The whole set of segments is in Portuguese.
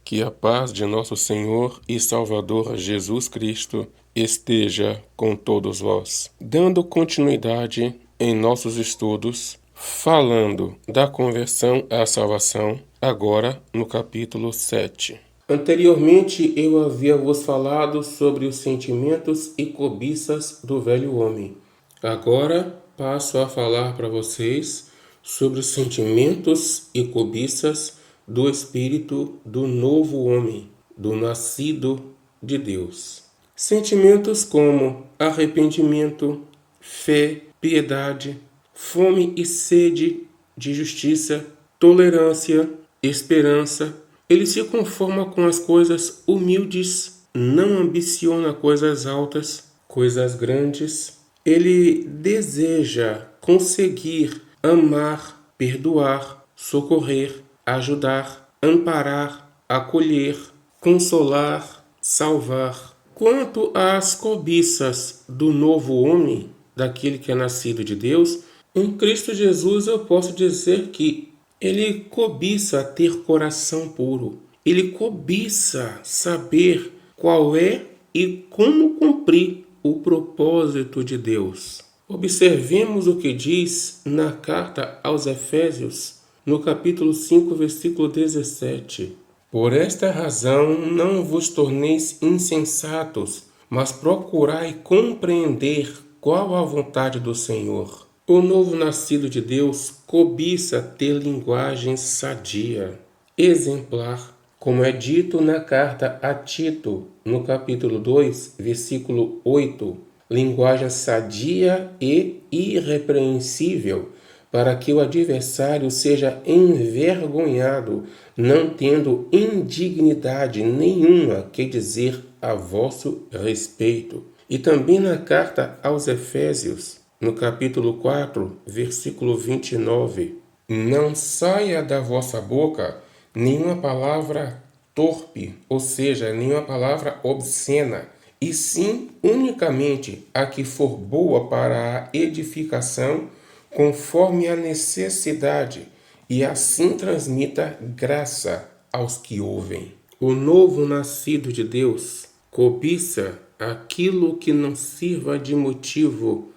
Que a paz de nosso Senhor e Salvador Jesus Cristo esteja com todos vós. Dando continuidade em nossos estudos, falando da conversão à salvação, agora no capítulo 7. Anteriormente eu havia vos falado sobre os sentimentos e cobiças do velho homem. Agora passo a falar para vocês sobre os sentimentos e cobiças do espírito do novo homem, do nascido de Deus. Sentimentos como arrependimento, fé, piedade, fome e sede de justiça, tolerância, esperança. Ele se conforma com as coisas humildes, não ambiciona coisas altas, coisas grandes. Ele deseja conseguir amar, perdoar, socorrer, ajudar, amparar, acolher, consolar, salvar. Quanto às cobiças do novo homem, daquele que é nascido de Deus, em Cristo Jesus eu posso dizer que ele cobiça ter coração puro. Ele cobiça saber qual é e como cumprir o propósito de Deus. Observemos o que diz na carta aos Efésios, no capítulo 5, versículo 17. Por esta razão não vos torneis insensatos, mas procurai compreender qual a vontade do Senhor. O novo nascido de Deus cobiça ter linguagem sadia, exemplar, como é dito na carta a Tito, no capítulo 2, versículo 8, linguagem sadia e irrepreensível, para que o adversário seja envergonhado, não tendo indignidade nenhuma que dizer a vosso respeito. E também na carta aos Efésios, no capítulo 4, versículo 29, não saia da vossa boca nenhuma palavra torpe, ou seja, nenhuma palavra obscena, e sim unicamente a que for boa para a edificação, conforme a necessidade, e assim transmita graça aos que ouvem. O novo nascido de Deus cobiça aquilo que não sirva de motivo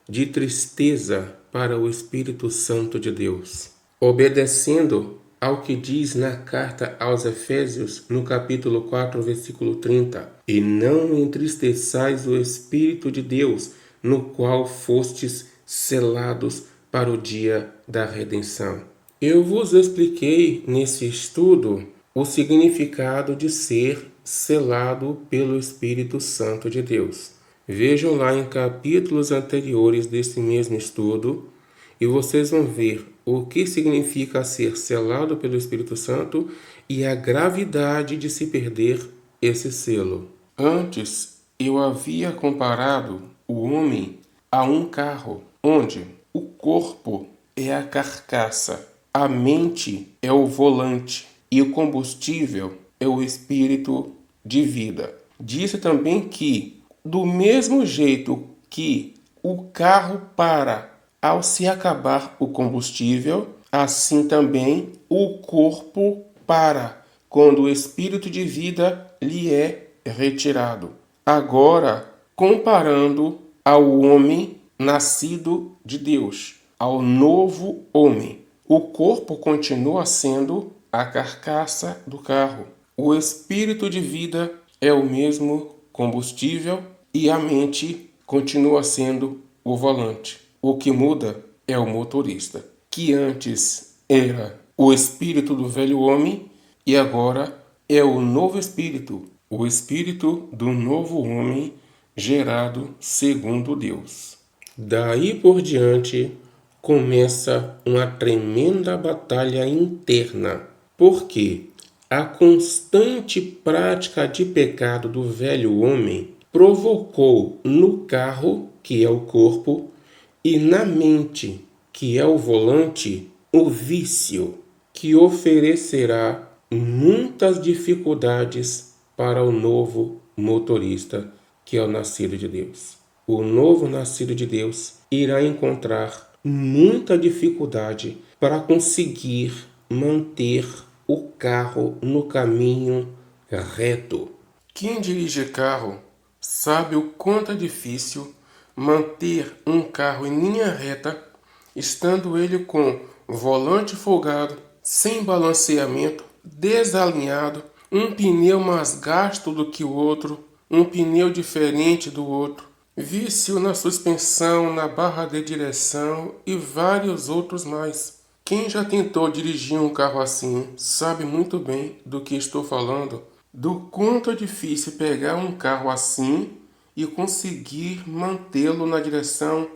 de tristeza para o Espírito Santo de Deus, obedecendo ao que diz na carta aos Efésios, no capítulo 4, versículo 30. E não entristeçais o Espírito de Deus, no qual fostes selados para o dia da redenção. Eu vos expliquei nesse estudo o significado de ser selado pelo Espírito Santo de Deus. Vejam lá em capítulos anteriores desse mesmo estudo e vocês vão ver o que significa ser selado pelo Espírito Santo e a gravidade de se perder esse selo. Antes, eu havia comparado o homem a um carro, onde o corpo é a carcaça, a mente é o volante e o combustível é o espírito de vida. Disse também que, do mesmo jeito que o carro para ao se acabar o combustível, assim também o corpo para quando o espírito de vida lhe é retirado. Agora, comparando ao homem nascido de Deus, ao novo homem, o corpo continua sendo a carcaça do carro. O espírito de vida é o mesmo combustível e a mente continua sendo o volante. O que muda é o motorista, que antes era o espírito do velho homem e agora é o novo espírito, o espírito do novo homem gerado segundo Deus. Daí por diante começa uma tremenda batalha interna, porque a constante prática de pecado do velho homem provocou no carro, que é o corpo, e na mente, que é o volante, o vício, que oferecerá muitas dificuldades para o novo motorista, que é o nascido de Deus. O novo nascido de Deus irá encontrar muita dificuldade para conseguir manter o carro no caminho reto. Quem dirige carro sabe o quanto é difícil manter um carro em linha reta, estando ele com volante folgado, sem balanceamento, desalinhado, um pneu mais gasto do que o outro, um pneu diferente do outro, vício na suspensão, na barra de direção e vários outros mais. Quem já tentou dirigir um carro assim sabe muito bem do que estou falando, do quanto é difícil pegar um carro assim e conseguir mantê-lo na direção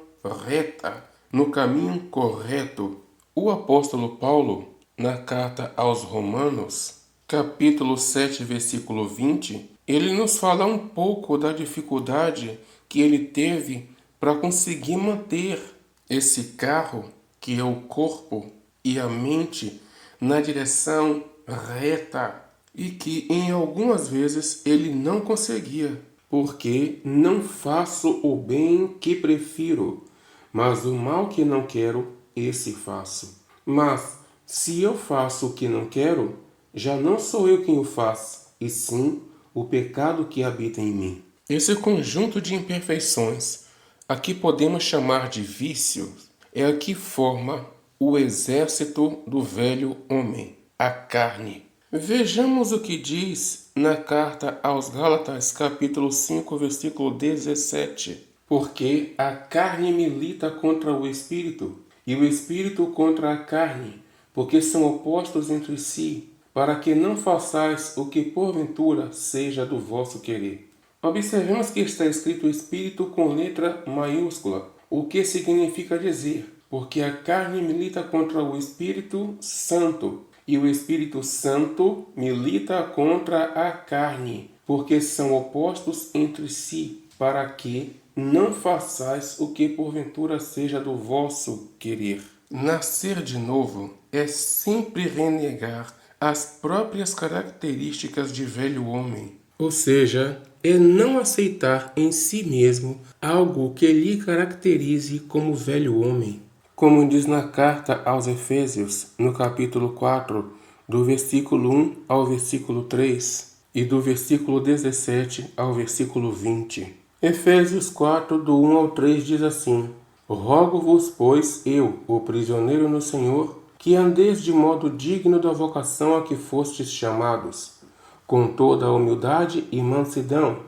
reta, no caminho correto. O apóstolo Paulo, na carta aos Romanos, capítulo 7, versículo 20, ele nos fala um pouco da dificuldade que ele teve para conseguir manter esse carro, que é o corpo e a mente, na direção reta, e que em algumas vezes ele não conseguia, porque não faço o bem que prefiro, mas o mal que não quero, esse faço. Mas se eu faço o que não quero, já não sou eu quem o faz, e sim o pecado que habita em mim. Esse conjunto de imperfeições, a que podemos chamar de vícios, é a que forma o exército do velho homem, a carne. Vejamos o que diz na carta aos Gálatas, capítulo 5, versículo 17. Porque a carne milita contra o espírito, e o espírito contra a carne, porque são opostos entre si, para que não façais o que porventura seja do vosso querer. Observemos que está escrito espírito com letra maiúscula, o que significa dizer, porque a carne milita contra o Espírito Santo, e o Espírito Santo milita contra a carne, porque são opostos entre si, para que não façais o que porventura seja do vosso querer. Nascer de novo é sempre renegar as próprias características de velho homem, ou seja, é não aceitar em si mesmo algo que lhe caracterize como velho homem. Como diz na carta aos Efésios, no capítulo 4, do versículo 1 ao versículo 3 e do versículo 17 ao versículo 20. Efésios 4, do 1 ao 3 diz assim: Rogo-vos, pois, eu, o prisioneiro no Senhor, que andeis de modo digno da vocação a que fostes chamados, com toda a humildade e mansidão,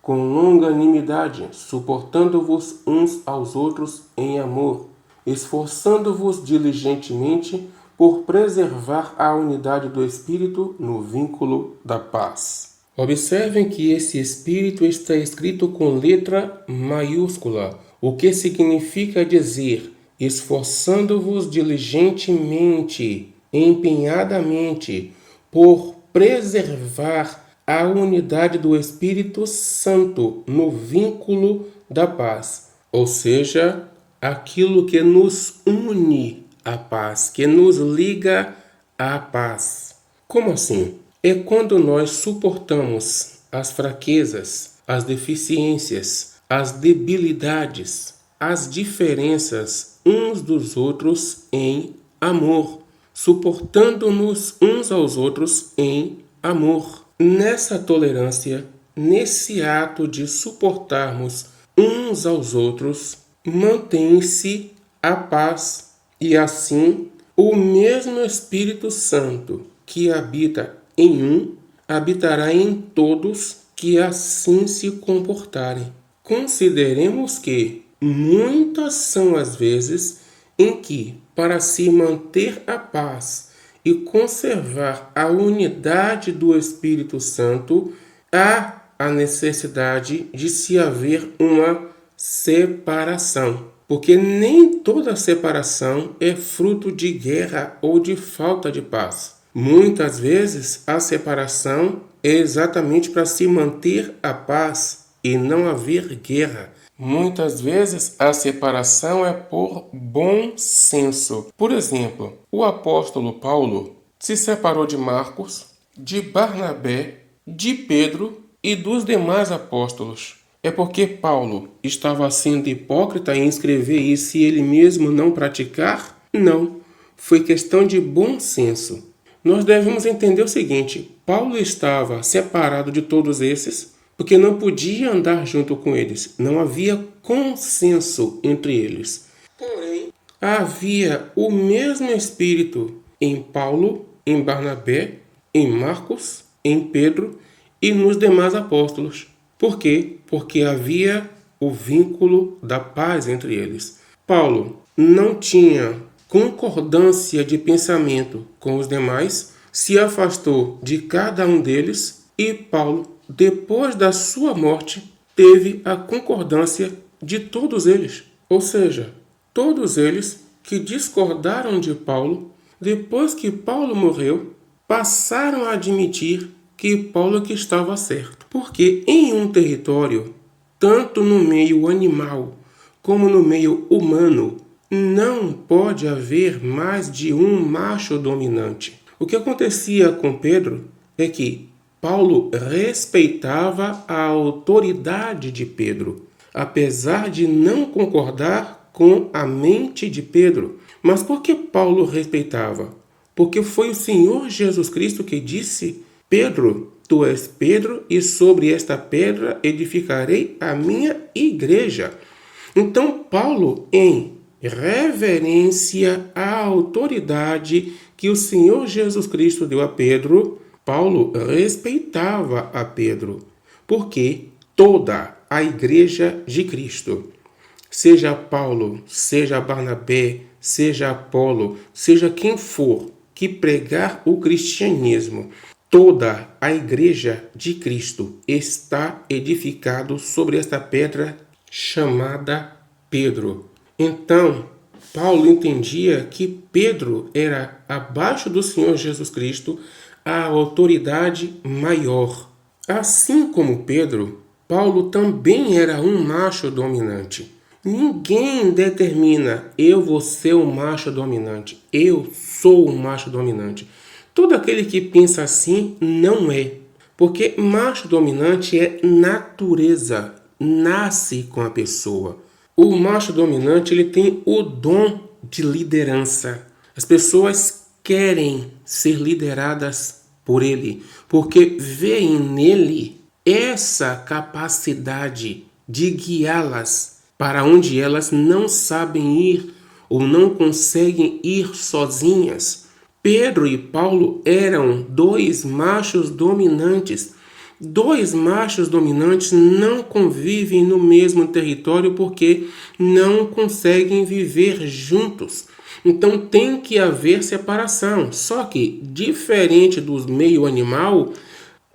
com longanimidade, suportando-vos uns aos outros em amor, esforçando-vos diligentemente por preservar a unidade do Espírito no vínculo da paz. Observem que esse Espírito está escrito com letra maiúscula, o que significa dizer esforçando-vos diligentemente, empenhadamente, por preservar a unidade do Espírito Santo no vínculo da paz, ou seja, aquilo que nos une à paz, que nos liga à paz. Como assim? É quando nós suportamos as fraquezas, as deficiências, as debilidades, as diferenças uns dos outros em amor, suportando-nos uns aos outros em amor. Nessa tolerância, nesse ato de suportarmos uns aos outros, mantém-se a paz e assim o mesmo Espírito Santo que habita em um, habitará em todos que assim se comportarem. Consideremos que muitas são as vezes em que, para se manter a paz e conservar a unidade do Espírito Santo, há a necessidade de se haver uma separação. Porque nem toda separação é fruto de guerra ou de falta de paz. Muitas vezes a separação é exatamente para se manter a paz e não haver guerra. Muitas vezes a separação é por bom senso. Por exemplo, o apóstolo Paulo se separou de Marcos, de Barnabé, de Pedro e dos demais apóstolos. É porque Paulo estava sendo hipócrita em escrever isso e ele mesmo não praticar? Não. Foi questão de bom senso. nós devemos entender o seguinte: Paulo estava separado de todos esses porque não podia andar junto com eles. Não havia consenso entre eles. Porém, havia o mesmo Espírito em Paulo, em Barnabé, em Marcos, em Pedro e nos demais apóstolos. Por quê? Porque havia o vínculo da paz entre eles. Paulo não tinha concordância de pensamento com os demais, se afastou de cada um deles e Paulo, depois da sua morte, teve a concordância de todos eles. Ou seja, todos eles que discordaram de Paulo, depois que Paulo morreu, passaram a admitir que Paulo que estava certo. Porque em um território, tanto no meio animal como no meio humano, não pode haver mais de um macho dominante. O que acontecia com Pedro é que Paulo respeitava a autoridade de Pedro, apesar de não concordar com a mente de Pedro. Mas por que Paulo respeitava? Porque foi o Senhor Jesus Cristo que disse: Pedro, tu és Pedro, e sobre esta pedra edificarei a minha igreja. Então, Paulo, em reverência à autoridade que o Senhor Jesus Cristo deu a Pedro, Paulo respeitava a Pedro, porque toda a igreja de Cristo, seja Paulo, seja Barnabé, seja Apolo, seja quem for que pregar o cristianismo, toda a igreja de Cristo está edificado sobre esta pedra chamada Pedro. Então, Paulo entendia que Pedro era, abaixo do Senhor Jesus Cristo, a autoridade maior. Assim como Pedro, Paulo também era um macho dominante. Ninguém determina: eu vou ser um macho dominante, eu sou um macho dominante. Todo aquele que pensa assim não é, porque macho dominante é natureza, nasce com a pessoa. O macho dominante, ele tem o dom de liderança. As pessoas querem ser lideradas por ele, porque veem nele essa capacidade de guiá-las para onde elas não sabem ir ou não conseguem ir sozinhas. Pedro e Paulo eram dois machos dominantes. Dois machos dominantes não convivem no mesmo território porque não conseguem viver juntos. Então tem que haver separação. Só que, diferente do meio animal,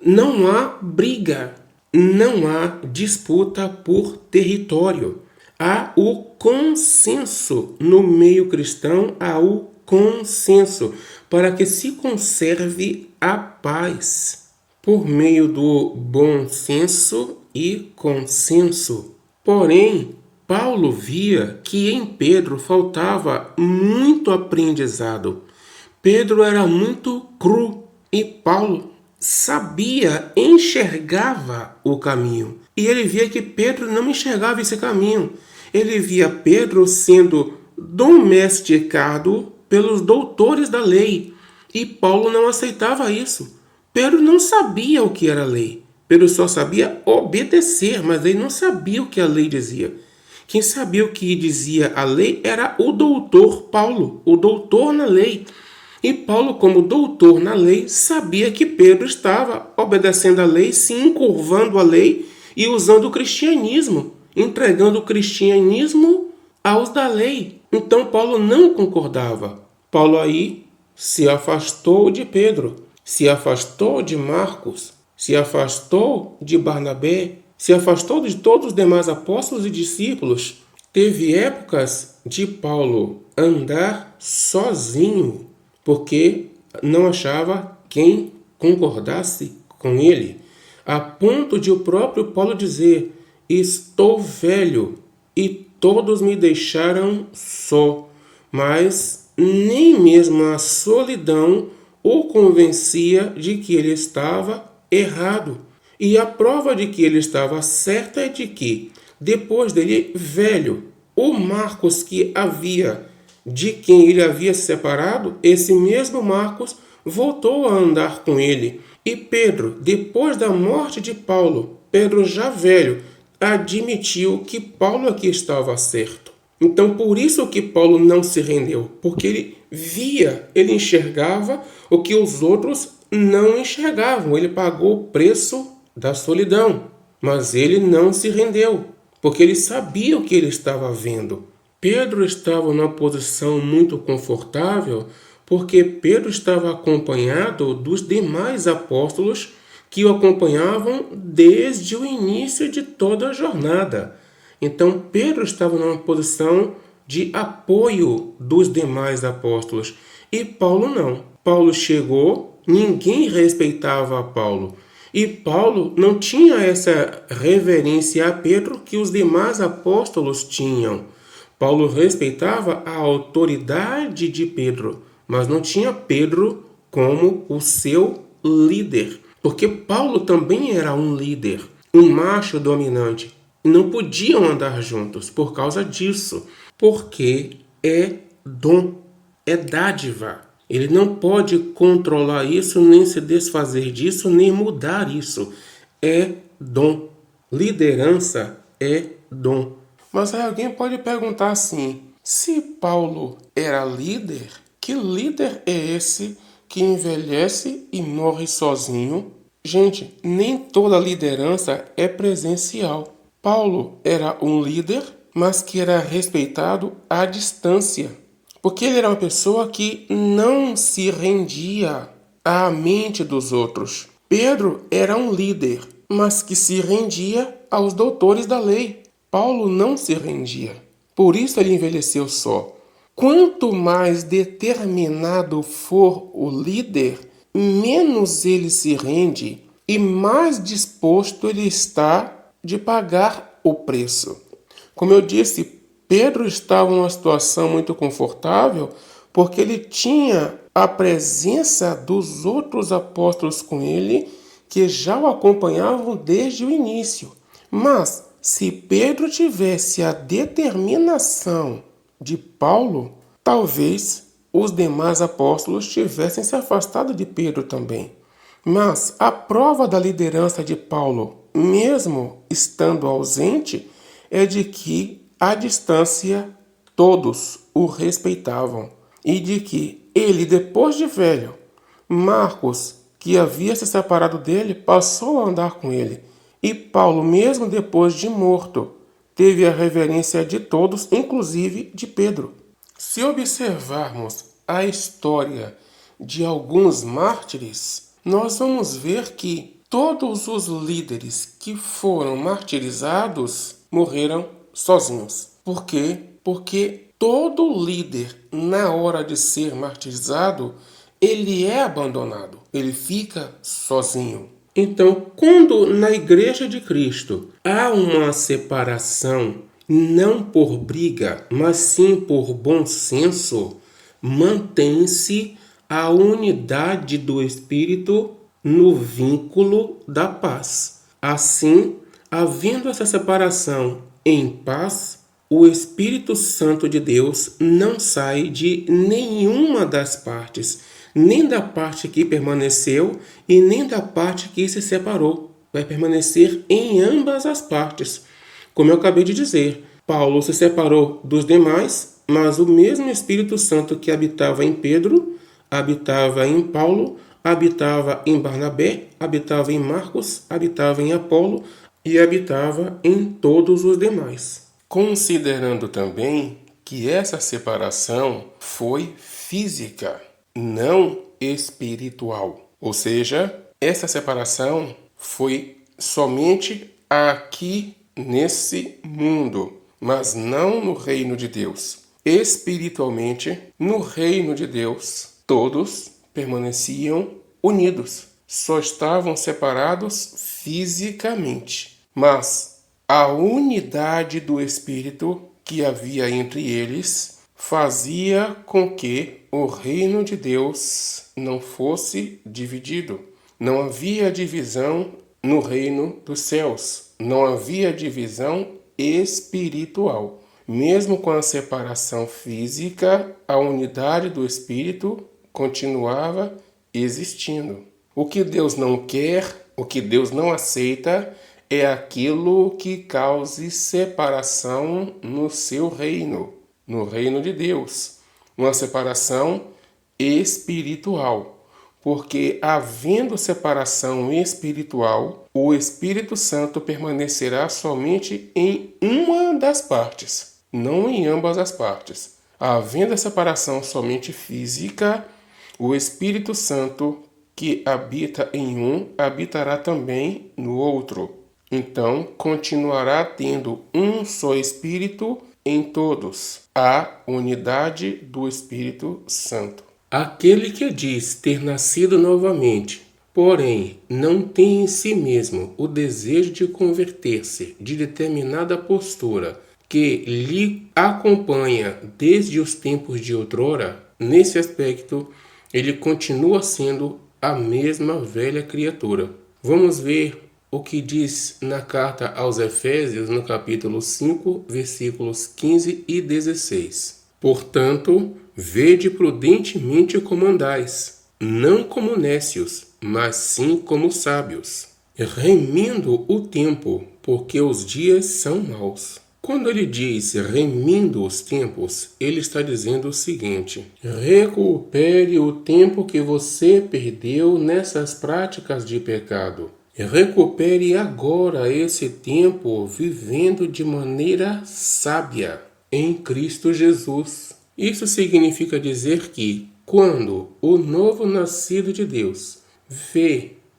não há briga, não há disputa por território. Há o consenso. No meio cristão, há o consenso para que se conserve a paz por meio do bom senso e consenso. Porém, Paulo via que em Pedro faltava muito aprendizado. Pedro era muito cru e Paulo sabia, enxergava o caminho. E ele via que Pedro não enxergava esse caminho. Ele via Pedro sendo domesticado pelos doutores da lei. E Paulo não aceitava isso. Pedro não sabia o que era lei. Pedro só sabia obedecer, mas ele não sabia o que a lei dizia. Quem sabia o que dizia a lei era o doutor Paulo, o doutor na lei. E Paulo, como doutor na lei, sabia que Pedro estava obedecendo a lei, se encurvando a lei e usando o cristianismo, entregando o cristianismo aos da lei. Então Paulo não concordava. Paulo aí se afastou de Pedro, se afastou de Marcos, se afastou de Barnabé, se afastou de todos os demais apóstolos e discípulos. Teve épocas de Paulo andar sozinho, porque não achava quem concordasse com ele, a ponto de o próprio Paulo dizer: estou velho e todos me deixaram só. Mas nem mesmo a solidão o convencia de que ele estava errado. E a prova de que ele estava certo é de que, depois dele velho, o Marcos de quem ele havia se separado, esse mesmo Marcos voltou a andar com ele. E Pedro, depois da morte de Paulo, Pedro já velho, admitiu que Paulo aqui estava certo. Então, por isso que Paulo não se rendeu, porque ele via, ele enxergava o que os outros não enxergavam. Ele pagou o preço da solidão, mas ele não se rendeu, porque ele sabia o que ele estava vendo. Pedro estava numa posição muito confortável, porque Pedro estava acompanhado dos demais apóstolos que o acompanhavam desde o início de toda a jornada. Então Pedro estava numa posição de apoio dos demais apóstolos e Paulo não. Paulo chegou, ninguém respeitava a Paulo. E Paulo não tinha essa reverência a Pedro que os demais apóstolos tinham. Paulo respeitava a autoridade de Pedro, mas não tinha Pedro como o seu líder. Porque Paulo também era um líder, um macho dominante. E não podiam andar juntos por causa disso. Porque é dom, é dádiva. Ele não pode controlar isso, nem se desfazer disso, nem mudar isso. É dom. Liderança é dom. Mas aí alguém pode perguntar assim: se Paulo era líder, que líder é esse que envelhece e morre sozinho? Gente, nem toda liderança é presencial. Paulo era um líder, mas que era respeitado à distância, porque ele era uma pessoa que não se rendia à mente dos outros. Pedro era um líder, mas que se rendia aos doutores da lei. Paulo não se rendia. Por isso ele envelheceu só. Quanto mais determinado for o líder, menos ele se rende e mais disposto ele está de pagar o preço. Como eu disse, Pedro estava numa situação muito confortável porque ele tinha a presença dos outros apóstolos com ele que já o acompanhavam desde o início. Mas se Pedro tivesse a determinação de Paulo, talvez os demais apóstolos tivessem se afastado de Pedro também. Mas a prova da liderança de Paulo, mesmo estando ausente, é de que, à distância, todos o respeitavam e de que ele, depois de velho, Marcos, que havia se separado dele, passou a andar com ele. E Paulo, mesmo depois de morto, teve a reverência de todos, inclusive de Pedro. Se observarmos a história de alguns mártires, nós vamos ver que todos os líderes que foram martirizados morreram sozinhos. Por quê? Porque todo líder, na hora de ser martirizado, ele é abandonado, ele fica sozinho. Então, quando na Igreja de Cristo há uma separação, não por briga, mas sim por bom senso, mantém-se a unidade do Espírito no vínculo da paz. Assim, havendo essa separação em paz, o Espírito Santo de Deus não sai de nenhuma das partes, nem da parte que permaneceu e nem da parte que se separou. Vai permanecer em ambas as partes. Como eu acabei de dizer, Paulo se separou dos demais, mas o mesmo Espírito Santo que habitava em Pedro, habitava em Paulo, habitava em Barnabé, habitava em Marcos, habitava em Apolo e habitava em todos os demais. Considerando também que essa separação foi física, não espiritual. Ou seja, essa separação foi somente aqui nesse mundo, mas não no reino de Deus. Espiritualmente, no reino de Deus, todos permaneciam unidos, só estavam separados fisicamente, mas a unidade do Espírito que havia entre eles fazia com que o reino de Deus não fosse dividido. Não havia divisão no reino dos céus, não havia divisão espiritual. Mesmo com a separação física, a unidade do Espírito continuava existindo. O que Deus não quer, o que Deus não aceita, é aquilo que cause separação no seu reino, no reino de Deus. Uma separação espiritual. Porque, havendo separação espiritual, o Espírito Santo permanecerá somente em uma das partes, não em ambas as partes. Havendo a separação somente física, o Espírito Santo que habita em um, habitará também no outro. Então, continuará tendo um só Espírito em todos, a unidade do Espírito Santo. Aquele que diz ter nascido novamente, porém não tem em si mesmo o desejo de converter-se de determinada postura que lhe acompanha desde os tempos de outrora, nesse aspecto ele continua sendo a mesma velha criatura. Vamos ver o que diz na carta aos Efésios, no capítulo 5, versículos 15 e 16. Portanto, vede prudentemente como andais, não como nécios, mas sim como sábios, remindo o tempo, porque os dias são maus. Quando ele diz remindo os tempos, ele está dizendo o seguinte: recupere o tempo que você perdeu nessas práticas de pecado. Recupere agora esse tempo vivendo de maneira sábia em Cristo Jesus. Isso significa dizer que, quando o novo nascido de Deus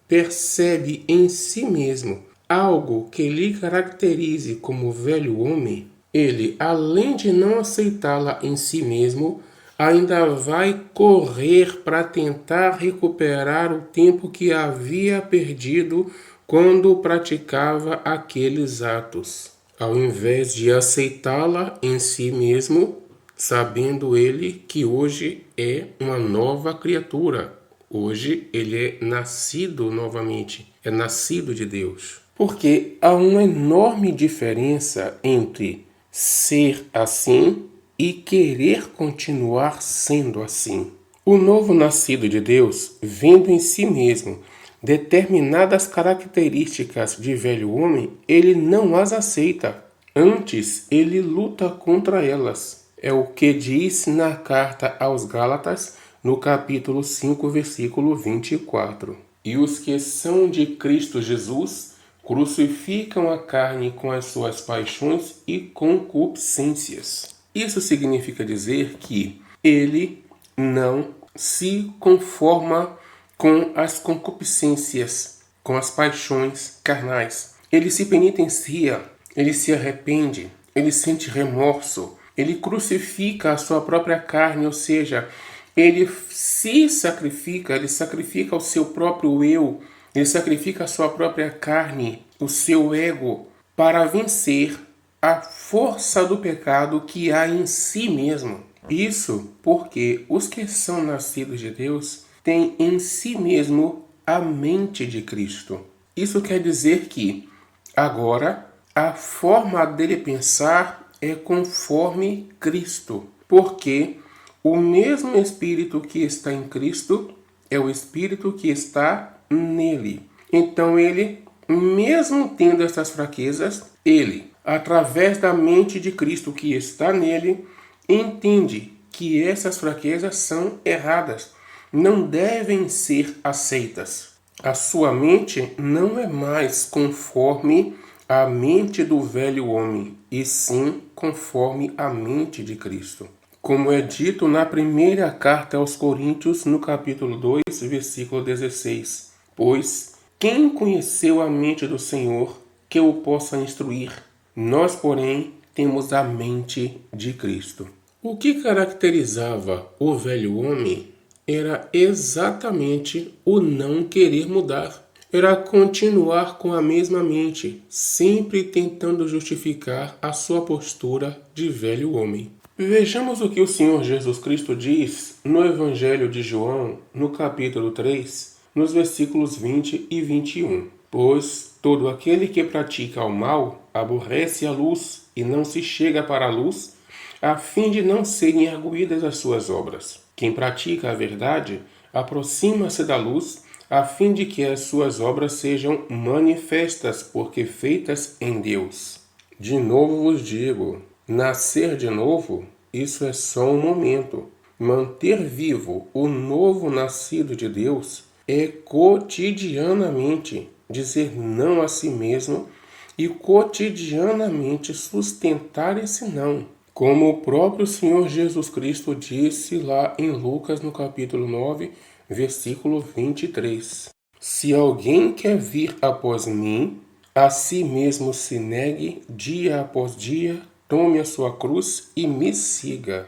percebe em si mesmo algo que lhe caracterize como velho homem, ele, além de não aceitá-la em si mesmo, ainda vai correr para tentar recuperar o tempo que havia perdido quando praticava aqueles atos. Ao invés de aceitá-la em si mesmo, sabendo ele que hoje é uma nova criatura. Hoje ele é nascido novamente, é nascido de Deus. Porque há uma enorme diferença entre ser assim e querer continuar sendo assim. O novo nascido de Deus, vendo em si mesmo determinadas características de velho homem, ele não as aceita. Antes, ele luta contra elas. É o que diz na carta aos Gálatas, no capítulo 5, versículo 24. E os que são de Cristo Jesus crucificam a carne com as suas paixões e concupiscências. Isso significa dizer que ele não se conforma com as concupiscências, com as paixões carnais. Ele se penitencia, ele se arrepende, ele sente remorso, ele crucifica a sua própria carne, ou seja, ele se sacrifica, ele sacrifica o seu próprio eu, ele sacrifica a sua própria carne, o seu ego, para vencer a força do pecado que há em si mesmo. Isso porque os que são nascidos de Deus têm em si mesmo a mente de Cristo. Isso quer dizer que agora a forma dele pensar é conforme Cristo, porque o mesmo Espírito que está em Cristo é o Espírito que está nele. Então ele, mesmo tendo essas fraquezas, ele, através da mente de Cristo que está nele, entende que essas fraquezas são erradas, não devem ser aceitas. A sua mente não é mais conforme a mente do velho homem, e sim conforme a mente de Cristo. Como é dito na primeira carta aos Coríntios, no capítulo 2, versículo 16. Pois quem conheceu a mente do Senhor que o possa instruir? Nós, porém, temos a mente de Cristo. O que caracterizava o velho homem era exatamente o não querer mudar. Era continuar com a mesma mente, sempre tentando justificar a sua postura de velho homem. Vejamos o que o Senhor Jesus Cristo diz no Evangelho de João, no capítulo 3, nos versículos 20 e 21. Pois todo aquele que pratica o mal aborrece a luz e não se chega para a luz, a fim de não serem arguídas as suas obras. Quem pratica a verdade aproxima-se da luz, a fim de que as suas obras sejam manifestas, porque feitas em Deus. De novo vos digo, nascer de novo, isso é só um momento. Manter vivo o novo nascido de Deus é cotidianamente dizer não a si mesmo e cotidianamente sustentar esse não. Como o próprio Senhor Jesus Cristo disse lá em Lucas, no capítulo 9, versículo 23. Se alguém quer vir após mim, a si mesmo se negue dia após dia, tome a sua cruz e me siga.